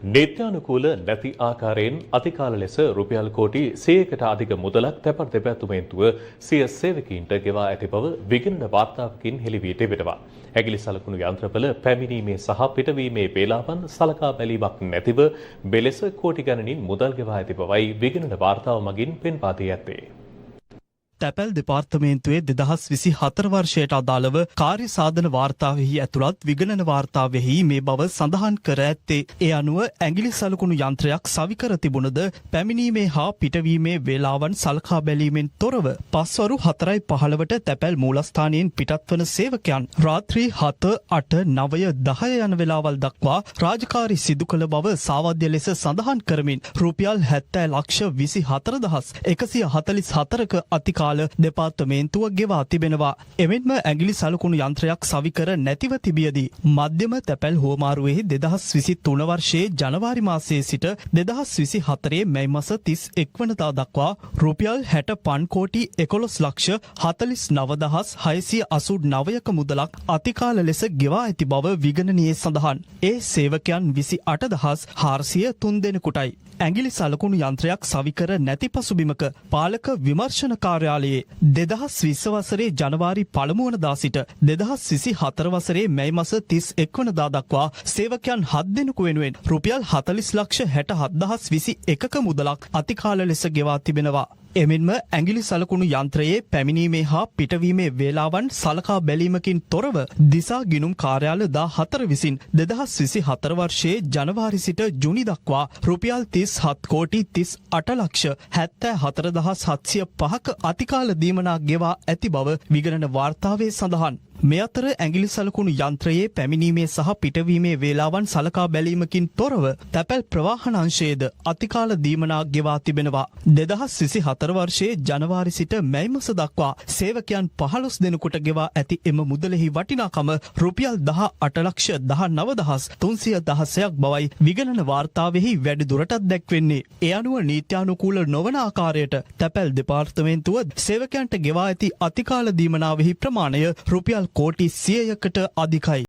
නීත්‍යානුකූල නැති ආකාරයෙන් අතිකාල ලෙස රුපියල් කෝටි 100කට අධික මුදලක් තැපැල් දෙපාර්තමේන්තුව සිය සේවකීන්ට ගෙවා ඇති බව විගණන වාර්තාවකින් හෙළි වී තිබෙනවා. ඇගිලි සලකුණු යන්ත්‍රවල පැමිණීමේ සහ පිටවීමේ වේලාවන් සලකා බැලීමක් නැතිව මෙලෙස කෝටි ගණනින් මුදල් ගෙවා ඇති බවයි විගණන වාර්තාව මගින් පෙන්වා දී ඇත්තේ. තැපැල් දෙපාර්තමේන්තුවේ 2024 වර්ෂයට අදාළව කාර්ය සාධන වාර්තාවෙහි ඇතුළත් විගණන වාර්තාවෙහි මේ බව සඳහන් කර ඇත්තේ. ඒ අනුව ඇඟිලි සලකුණු යන්ත්‍රයක් සවිකර තිබුණද පැමිණීමේ හා පිටවීමේ වේලාවන් සලකා බැලීමෙන් තොරව පස්වරු 4:15ට තැපැල් මූලස්ථානයෙන් පිටත්වන සේවකයන් රාත්‍රී 7, 8, 9, 10 යන වේලාවල් දක්වා රාජකාරී සිදු කළ බව සාවද්‍ය ලෙස සඳහන් කරමින් රුපියල් 70,24,144ක අතිකාල දෙපාර්තමේන්තුව ගෙවා තිබෙනවා. එමෙන්ම ඇඟිලි සලකුණු යන්ත්‍රයක් සවිකර නැතිව තිබියදී මධ්‍යම තැපැල් හුවමාරුවෙහි 2023 වර්ෂයේ ජනවාරි මාසයේ සිට 2024 මැයි මාස 31 වනදා දක්වා රුපියල් 65 කෝටි 11 ලක්ෂ 49,689ක මුදලක් අතිකාල ලෙස ගෙවා ඇති බව විගණනයේ සඳහන්. ඒ සේවකයන් 28,403 දෙනෙකුටයි. ඇඟිලි සලකුණු යන්ත්‍රයක් සවිකර නැති පසුබිමක පාලක විමර්ශන කාර්යාලයේ 2020 වසරේ ජනවාරි 1 වනදා සිට 2024 වසරේ මැයි මාස 31 වනදා දක්වා සේවකයන් 7 දෙනෙකු වෙනුවෙන් රුපියල් 40,67,021ක මුදලක් අතිකාල ලෙස ගෙවා තිබෙනවා. එමෙන්ම ඇඟිලි සලකුණු යන්ත්‍රයේ පැමිණීමේ හා පිටවීමේ වේලාවන් සලකා බැලීමකින් තොරව දිසා ගිණුම් කාර්යාල 14 විසින් 2024 වර්ෂයේ ජනවාරි සිට ජුනි දක්වා රුපියල් 37 කෝටි 38 ලක්ෂ 74,705ක අතිකාල දීමනා ගෙවා ඇති බව විගණන වාර්තාවේ සඳහන්. මේ අතර ඇඟිලි සලකුණු යන්ත්‍රයේ පැමිණීමේ සහ පිටවීමේ වේලාවන් සලකා බැලීමකින් තොරව තැපැල් ප්‍රවාහන අංශයේද අතිකාල දීමනා ගෙවා තිබෙනවා. 2024 වර්ෂයේ ජනවාරි සිට මැයි මාස දක්වා සේවකයන් 15 දෙනෙකුට ගෙවා ඇති එම මුදලෙහි වටිනාකම රුපියල් 18,19,316ක් බවයි විගණන වාර්තාවෙහි වැඩිදුරටත් දැක්වෙන්නේ. ඒ අනුව නීත්‍යානුකූල නොවන ආකාරයට තැපැල් දෙපාර්තමේන්තුව සේවකයන්ට ගෙවා ඇති අතිකාල දීමනාවෙහි ප්‍රමාණය රුපියල් කෝටි 100කට අධිකයි.